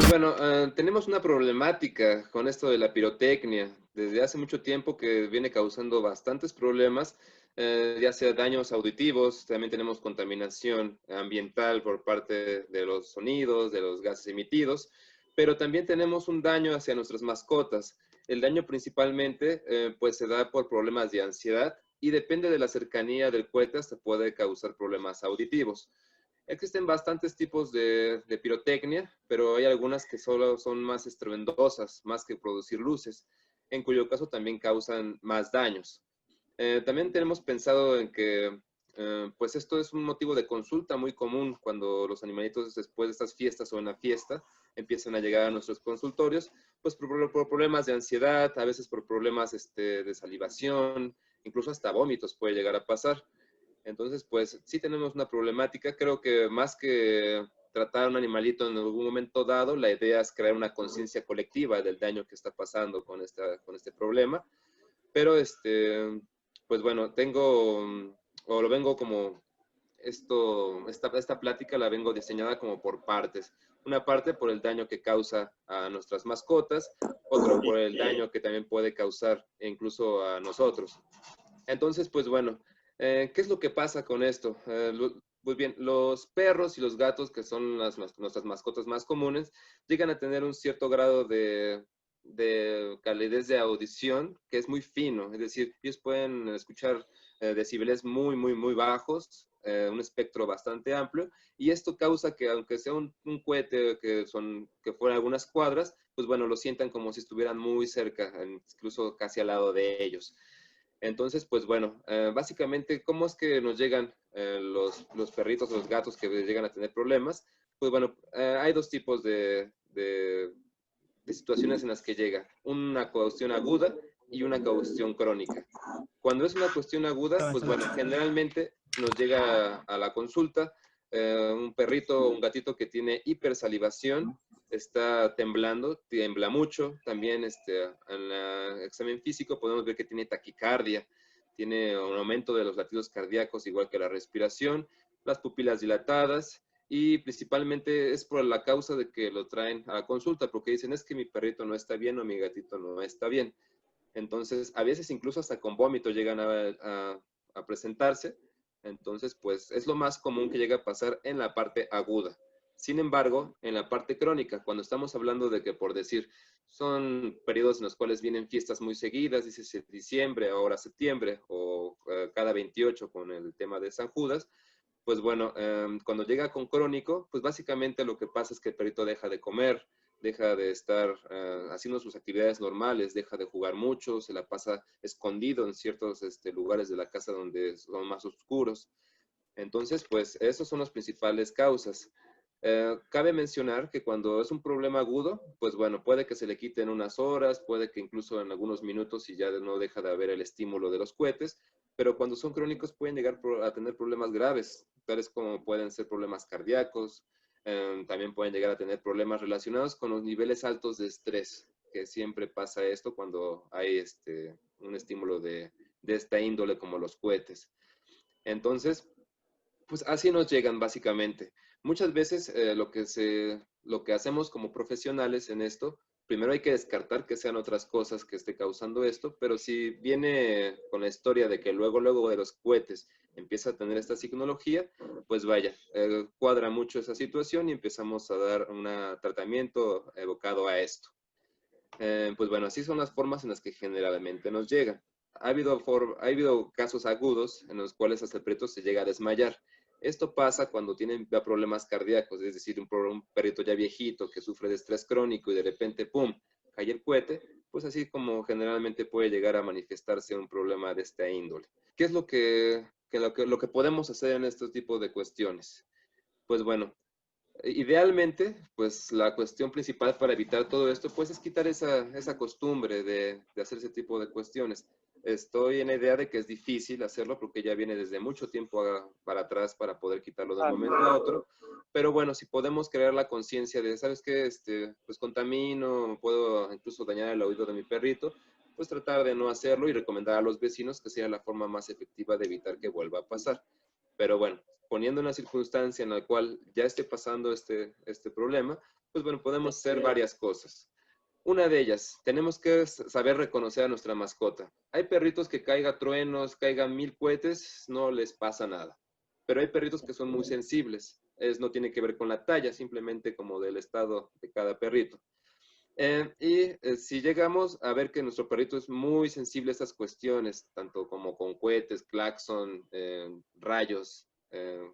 Pues bueno, tenemos una problemática con esto de la pirotecnia. Desde hace mucho tiempo que viene causando bastantes problemas, ya sea daños auditivos, también tenemos contaminación ambiental por parte de los sonidos, de los gases emitidos, pero también tenemos un daño hacia nuestras mascotas. El daño principalmente pues se da por problemas de ansiedad y depende de la cercanía del cohete, hasta puede causar problemas auditivos. Existen bastantes tipos de pirotecnia, pero hay algunas que solo son más estruendosas, más que producir luces, en cuyo caso también causan más daños. También tenemos pensado en que pues esto es un motivo de consulta muy común cuando los animalitos después de estas fiestas o en la fiesta empiezan a llegar a nuestros consultorios, pues por problemas de ansiedad, a veces por problemas de salivación, incluso hasta vómitos puede llegar a pasar. Entonces, pues sí tenemos una problemática. Creo que más que tratar a un animalito en algún momento dado, la idea es crear una conciencia colectiva del daño que está pasando con este problema. Pero, pues bueno, o lo vengo como, esta plática la vengo diseñada como por partes. Una parte por el daño que causa a nuestras mascotas, otro por el daño que también puede causar incluso a nosotros. Entonces, pues bueno, ¿qué es lo que pasa con esto? Pues bien, los perros y los gatos, que son nuestras mascotas más comunes, llegan a tener un cierto grado de calidez de audición que es muy fino. Es decir, ellos pueden escuchar decibeles muy, muy, muy bajos, un espectro bastante amplio, y esto causa que aunque sea un cohete que fuera algunas cuadras, pues bueno, lo sientan como si estuvieran muy cerca, incluso casi al lado de ellos. Entonces, pues bueno, básicamente, ¿cómo es que nos llegan los perritos o los gatos que llegan a tener problemas? Pues bueno, hay dos tipos de situaciones en las que llega. Una cuestión aguda y una cuestión crónica. Cuando es una cuestión aguda, pues bueno, generalmente nos llega a la consulta un perrito o un gatito que tiene hipersalivación, está temblando, tiembla mucho. También en el examen físico podemos ver que tiene taquicardia, tiene un aumento de los latidos cardíacos, igual que la respiración, las pupilas dilatadas, y principalmente es por la causa de que lo traen a la consulta, porque dicen es que mi perrito no está bien o mi gatito no está bien. Entonces, a veces incluso hasta con vómito llegan a presentarse. Entonces, pues es lo más común que llega a pasar en la parte aguda. Sin embargo, en la parte crónica, cuando estamos hablando de que, por decir, son periodos en los cuales vienen fiestas muy seguidas, dice diciembre, ahora septiembre, o cada 28 con el tema de San Judas, pues bueno, cuando llega con crónico, pues básicamente lo que pasa es que el perrito deja de comer, deja de estar haciendo sus actividades normales, deja de jugar mucho, se la pasa escondido en ciertos lugares de la casa donde son más oscuros. Entonces, pues, esas son las principales causas. Cabe mencionar que cuando es un problema agudo, pues bueno, puede que se le quiten unas horas, puede que incluso en algunos minutos y ya no deja de haber el estímulo de los cohetes, pero cuando son crónicos pueden llegar a tener problemas graves, tales como pueden ser problemas cardíacos, también pueden llegar a tener problemas relacionados con los niveles altos de estrés, que siempre pasa esto cuando hay un estímulo de esta índole como los cohetes. Entonces, pues así nos llegan básicamente. Muchas veces lo que hacemos como profesionales en esto, primero hay que descartar que sean otras cosas que esté causando esto, pero si viene con la historia de que luego de los cohetes empieza a tener esta signología, pues vaya, cuadra mucho esa situación y empezamos a dar un tratamiento evocado a esto. Pues bueno, así son las formas en las que generalmente nos llegan. Ha habido casos agudos en los cuales hasta el perrito se llega a desmayar. Esto pasa cuando tienen ya problemas cardíacos, es decir, un perrito ya viejito que sufre de estrés crónico y de repente, ¡pum!, cae el cohete, pues así como generalmente puede llegar a manifestarse un problema de esta índole. ¿Qué es lo que podemos hacer en este tipo de cuestiones? Pues bueno, idealmente, pues la cuestión principal para evitar todo esto, pues es quitar esa costumbre de hacer ese tipo de cuestiones. Estoy en la idea de que es difícil hacerlo porque ya viene desde mucho tiempo para atrás para poder quitarlo de un momento a otro. Pero bueno, si podemos crear la conciencia de, ¿sabes qué? Pues contamino, puedo incluso dañar el oído de mi perrito, pues tratar de no hacerlo y recomendar a los vecinos que sea la forma más efectiva de evitar que vuelva a pasar. Pero bueno, poniendo una circunstancia en la cual ya esté pasando este problema, pues bueno, podemos hacer varias cosas. Una de ellas, tenemos que saber reconocer a nuestra mascota. Hay perritos que caiga truenos, caigan 1000 cohetes, no les pasa nada. Pero hay perritos que son muy sensibles. No tiene que ver con la talla, simplemente como del estado de cada perrito. Si llegamos a ver que nuestro perrito es muy sensible a estas cuestiones, tanto como con cohetes, claxon, rayos,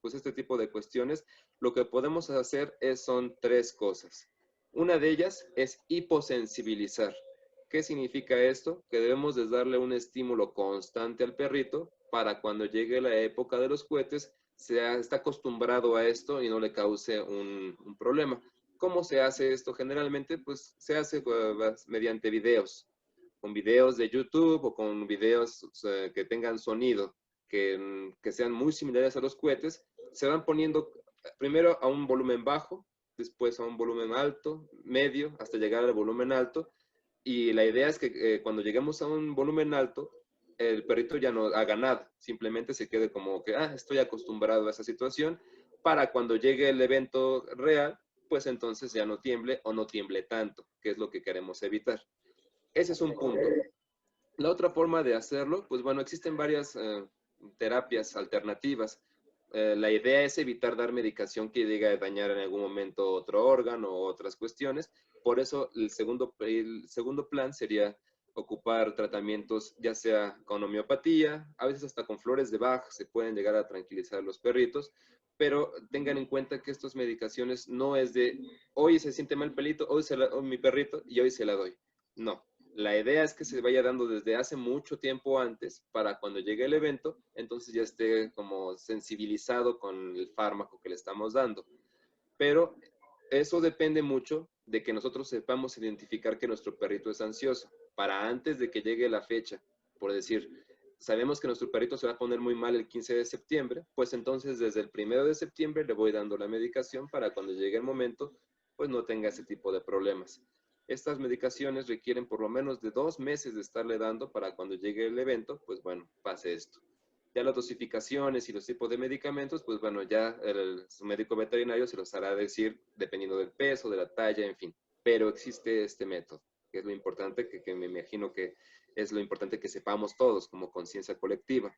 pues este tipo de cuestiones, lo que podemos hacer son 3 cosas. Una de ellas es hiposensibilizar. ¿Qué significa esto? Que debemos de darle un estímulo constante al perrito para cuando llegue la época de los cohetes, está acostumbrado a esto y no le cause un problema. ¿Cómo se hace esto? Generalmente, pues se hace mediante videos, con videos de YouTube o con videos que tengan sonido, que sean muy similares a los cohetes. Se van poniendo primero a un volumen bajo, después a un volumen alto, medio, hasta llegar al volumen alto. Y la idea es que cuando lleguemos a un volumen alto, el perrito ya no haga nada, simplemente se quede como que, estoy acostumbrado a esa situación, para cuando llegue el evento real, pues entonces ya no tiemble o no tiemble tanto, que es lo que queremos evitar. Ese es un punto. La otra forma de hacerlo, pues bueno, existen varias terapias alternativas. La idea es evitar dar medicación que llegue a dañar en algún momento otro órgano o otras cuestiones. Por eso el segundo plan sería ocupar tratamientos ya sea con homeopatía, a veces hasta con flores de Bach se pueden llegar a tranquilizar los perritos, pero tengan en cuenta que estas medicaciones no es de hoy se siente mal pelito, hoy mi perrito y hoy se la doy. No, la idea es que se vaya dando desde hace mucho tiempo antes para cuando llegue el evento, entonces ya esté como sensibilizado con el fármaco que le estamos dando. Pero eso depende mucho de que nosotros sepamos identificar que nuestro perrito es ansioso para antes de que llegue la fecha. Por decir, sabemos que nuestro perrito se va a poner muy mal el 15 de septiembre, pues entonces desde el 1 de septiembre le voy dando la medicación para cuando llegue el momento, pues no tenga ese tipo de problemas. Estas medicaciones requieren por lo menos de 2 meses de estarle dando para cuando llegue el evento, pues bueno, pase esto. Ya las dosificaciones y los tipos de medicamentos, pues bueno, ya su médico veterinario se los hará decir dependiendo del peso, de la talla, en fin. Pero existe este método, que es lo importante, que me imagino que es lo importante que sepamos todos como conciencia colectiva.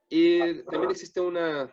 Y también existe una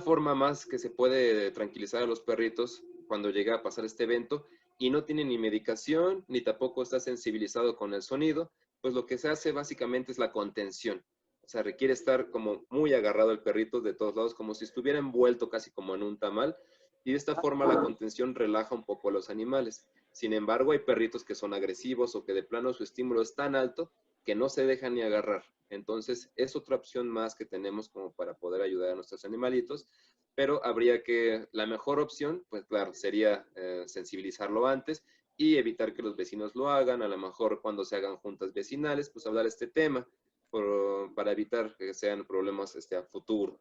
forma más que se puede tranquilizar a los perritos cuando llega a pasar este evento y no tiene ni medicación, ni tampoco está sensibilizado con el sonido, pues lo que se hace básicamente es la contención. O sea, requiere estar como muy agarrado el perrito de todos lados, como si estuviera envuelto casi como en un tamal, y de esta forma la contención relaja un poco a los animales. Sin embargo, hay perritos que son agresivos o que de plano su estímulo es tan alto que no se dejan ni agarrar. Entonces, es otra opción más que tenemos como para poder ayudar a nuestros animalitos, pero habría que, la mejor opción, pues claro, sería sensibilizarlo antes y evitar que los vecinos lo hagan, a lo mejor cuando se hagan juntas vecinales, pues hablar este tema para evitar que sean problemas a futuro.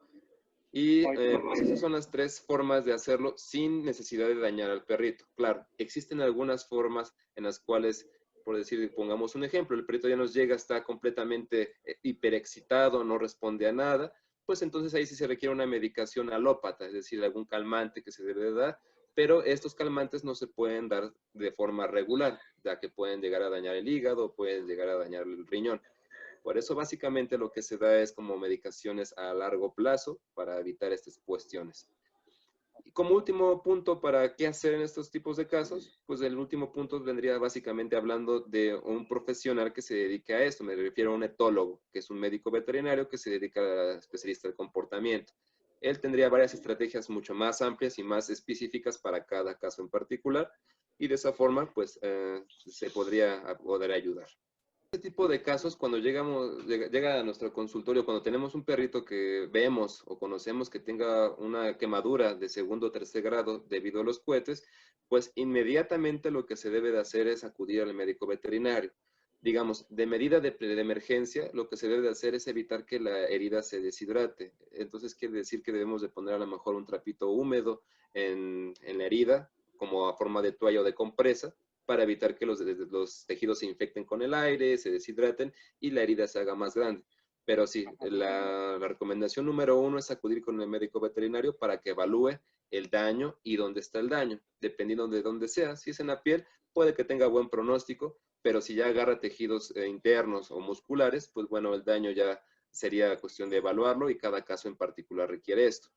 Y pues esas son las 3 formas de hacerlo sin necesidad de dañar al perrito. Claro, existen algunas formas en las cuales, por decir, pongamos un ejemplo, el perrito ya nos llega, está completamente hiperexcitado, no responde a nada, pues entonces ahí sí se requiere una medicación alópata, es decir, algún calmante que se debe de dar, pero estos calmantes no se pueden dar de forma regular, ya que pueden llegar a dañar el hígado, pueden llegar a dañar el riñón. Por eso básicamente lo que se da es como medicaciones a largo plazo para evitar estas cuestiones. Y como último punto para qué hacer en estos tipos de casos, pues el último punto vendría básicamente hablando de un profesional que se dedique a esto. Me refiero a un etólogo, que es un médico veterinario que se dedica a especialista del comportamiento. Él tendría varias estrategias mucho más amplias y más específicas para cada caso en particular y de esa forma pues se podría poder ayudar. Este tipo de casos, cuando llega a nuestro consultorio, cuando tenemos un perrito que vemos o conocemos que tenga una quemadura de segundo o tercer grado debido a los cohetes, pues inmediatamente lo que se debe de hacer es acudir al médico veterinario. Digamos, de medida de emergencia, lo que se debe de hacer es evitar que la herida se deshidrate. Entonces quiere decir que debemos de poner a lo mejor un trapito húmedo en la herida, como a forma de toalla o de compresa, para evitar que los tejidos se infecten con el aire, se deshidraten y la herida se haga más grande. Pero sí, la recomendación número uno es acudir con el médico veterinario para que evalúe el daño y dónde está el daño, dependiendo de dónde sea. Si es en la piel, puede que tenga buen pronóstico, pero si ya agarra tejidos internos o musculares, pues bueno, el daño ya sería cuestión de evaluarlo y cada caso en particular requiere esto.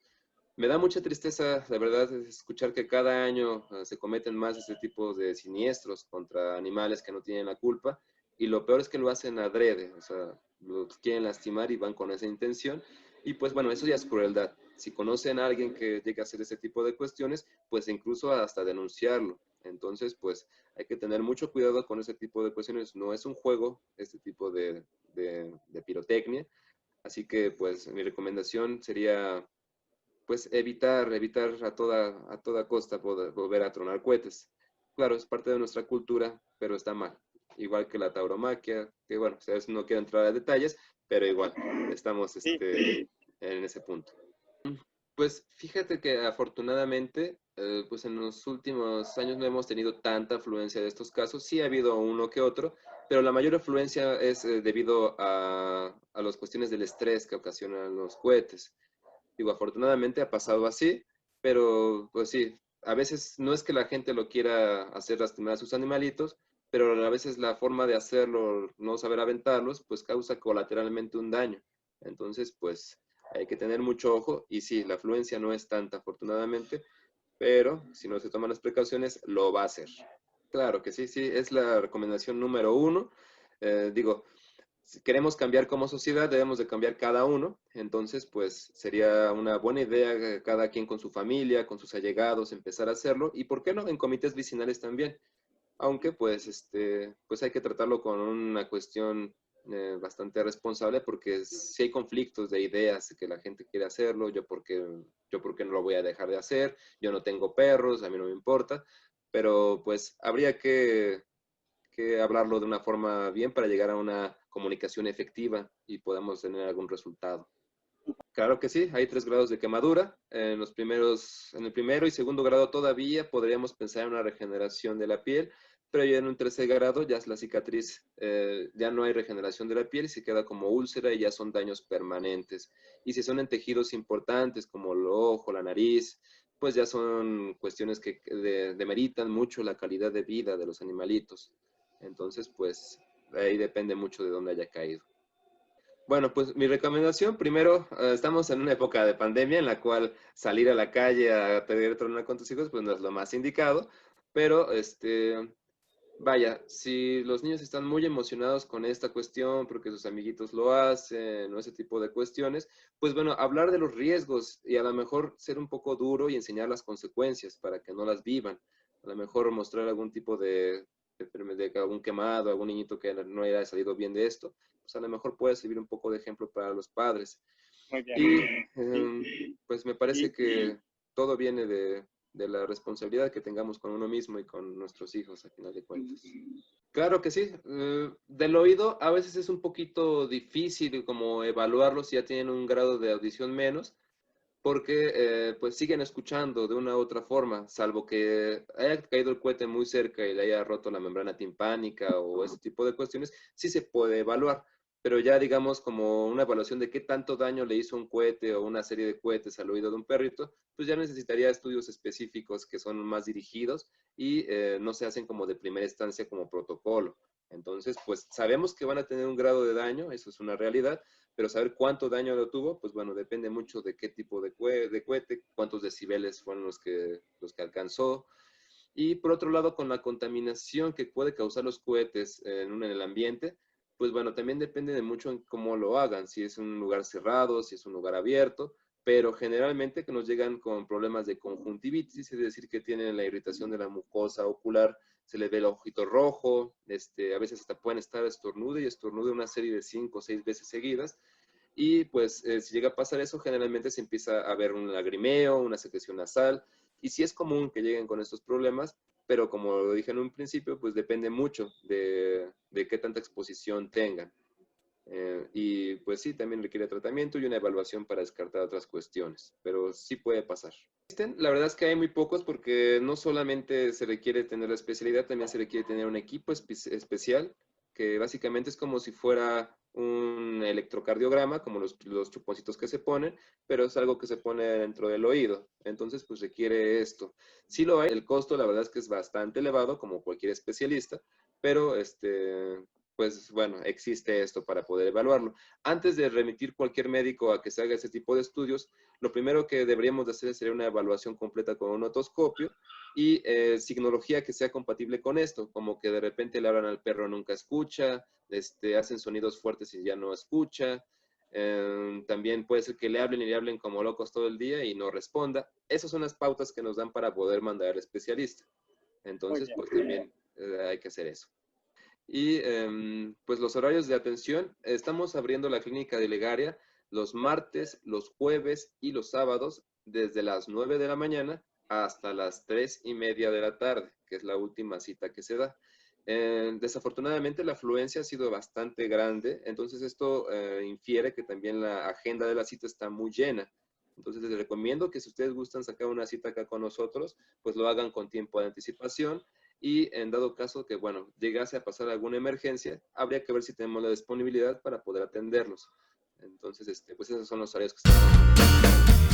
Me da mucha tristeza, la verdad, escuchar que cada año se cometen más este tipo de siniestros contra animales que no tienen la culpa, y lo peor es que lo hacen adrede, o sea, los quieren lastimar y van con esa intención, y pues bueno, eso ya es crueldad. Si conocen a alguien que llegue a hacer ese tipo de cuestiones, pues incluso hasta denunciarlo. Entonces, pues hay que tener mucho cuidado con ese tipo de cuestiones. No es un juego, este tipo de pirotecnia, así que pues mi recomendación sería pues evitar a toda costa volver a tronar cohetes. Claro, es parte de nuestra cultura, pero está mal. Igual que la tauromaquia, que bueno, ustedes no quiero entrar a detalles, pero igual, estamos en ese punto. Pues fíjate que afortunadamente, pues en los últimos años no hemos tenido tanta afluencia de estos casos. Sí ha habido uno que otro, pero la mayor afluencia es debido a las cuestiones del estrés que ocasionan los cohetes. Digo, afortunadamente ha pasado así, pero pues sí, a veces no es que la gente lo quiera hacer lastimar a sus animalitos, pero a veces la forma de hacerlo, no saber aventarlos, pues causa colateralmente un daño. Entonces, pues hay que tener mucho ojo y sí, la afluencia no es tanta afortunadamente, pero si no se toman las precauciones, lo va a hacer. Claro que sí, sí, es la recomendación número uno. Digo, si queremos cambiar como sociedad, debemos de cambiar cada uno. Entonces, pues sería una buena idea cada quien con su familia, con sus allegados, empezar a hacerlo. Y por qué no, en comités vecinales también. Aunque, pues, pues hay que tratarlo con una cuestión bastante responsable, porque si hay conflictos de ideas que la gente quiere hacerlo, yo porque no lo voy a dejar de hacer, yo no tengo perros, a mí no me importa, pero pues habría que hablarlo de una forma bien para llegar a una comunicación efectiva y podamos tener algún resultado. Claro que sí, hay 3 grados de quemadura. En el primero y segundo grado todavía podríamos pensar en una regeneración de la piel, pero ya en un tercer grado ya es la cicatriz, ya no hay regeneración de la piel y se queda como úlcera y ya son daños permanentes. Y si son en tejidos importantes como el ojo, la nariz, pues ya son cuestiones que demeritan mucho la calidad de vida de los animalitos. Entonces, pues ahí depende mucho de dónde haya caído. Bueno, pues mi recomendación, primero, estamos en una época de pandemia en la cual salir a la calle a pedir tronar con tus hijos, pues no es lo más indicado, pero vaya, si los niños están muy emocionados con esta cuestión porque sus amiguitos lo hacen o ese tipo de cuestiones, pues bueno, hablar de los riesgos y a lo mejor ser un poco duro y enseñar las consecuencias para que no las vivan. A lo mejor mostrar algún tipo de algún quemado, algún niñito que no haya salido bien de esto, pues a lo mejor puede servir un poco de ejemplo para los padres. Muy bien. Y pues me parece que todo viene de la responsabilidad que tengamos con uno mismo y con nuestros hijos, a final de cuentas. Claro que sí. Del oído a veces es un poquito difícil como evaluarlo si ya tienen un grado de audición menos, porque pues siguen escuchando de una u otra forma, salvo que haya caído el cohete muy cerca y le haya roto la membrana timpánica o ese tipo de cuestiones, sí se puede evaluar, pero ya digamos como una evaluación de qué tanto daño le hizo un cohete o una serie de cohetes al oído de un perrito, pues ya necesitaría estudios específicos que son más dirigidos y no se hacen como de primera instancia como protocolo. Entonces, pues sabemos que van a tener un grado de daño, eso es una realidad, pero saber cuánto daño lo tuvo, pues bueno, depende mucho de qué tipo de cohete, cuántos decibeles fueron los que alcanzó. Y por otro lado, con la contaminación que puede causar los cohetes en el ambiente, pues bueno, también depende de mucho en cómo lo hagan, si es un lugar cerrado, si es un lugar abierto, pero generalmente que nos llegan con problemas de conjuntivitis, es decir, que tienen la irritación de la mucosa ocular, se le ve el ojito rojo, a veces hasta pueden estar estornude una serie de 5 o 6 veces seguidas, y pues si llega a pasar eso, generalmente se empieza a ver un lagrimeo, una secreción nasal, y sí es común que lleguen con estos problemas, pero como lo dije en un principio, pues depende mucho de qué tanta exposición tengan. Y pues sí, también requiere tratamiento y una evaluación para descartar otras cuestiones, pero sí puede pasar. La verdad es que hay muy pocos porque no solamente se requiere tener la especialidad, también se requiere tener un equipo especial, que básicamente es como si fuera un electrocardiograma, como los chuponcitos que se ponen, pero es algo que se pone dentro del oído. Entonces, pues requiere esto. Sí lo hay, el costo la verdad es que es bastante elevado, como cualquier especialista, pero pues bueno, existe esto para poder evaluarlo. Antes de remitir cualquier médico a que se haga ese tipo de estudios, lo primero que deberíamos de hacer sería una evaluación completa con un otoscopio y signología que sea compatible con esto, como que de repente le hablan al perro nunca escucha, hacen sonidos fuertes y ya no escucha. También puede ser que le hablen y le hablen como locos todo el día y no responda. Esas son las pautas que nos dan para poder mandar al especialista. Entonces, pues también hay que hacer eso. Y pues los horarios de atención, estamos abriendo la clínica de Legaria los martes, los jueves y los sábados desde las 9 de la mañana hasta las 3:30 de la tarde, que es la última cita que se da. Desafortunadamente la afluencia ha sido bastante grande, entonces esto infiere que también la agenda de la cita está muy llena. Entonces les recomiendo que si ustedes gustan sacar una cita acá con nosotros, pues lo hagan con tiempo de anticipación y en dado caso que, bueno, llegase a pasar alguna emergencia, habría que ver si tenemos la disponibilidad para poder atenderlos. Entonces, pues esos son los horarios que estamos manejando.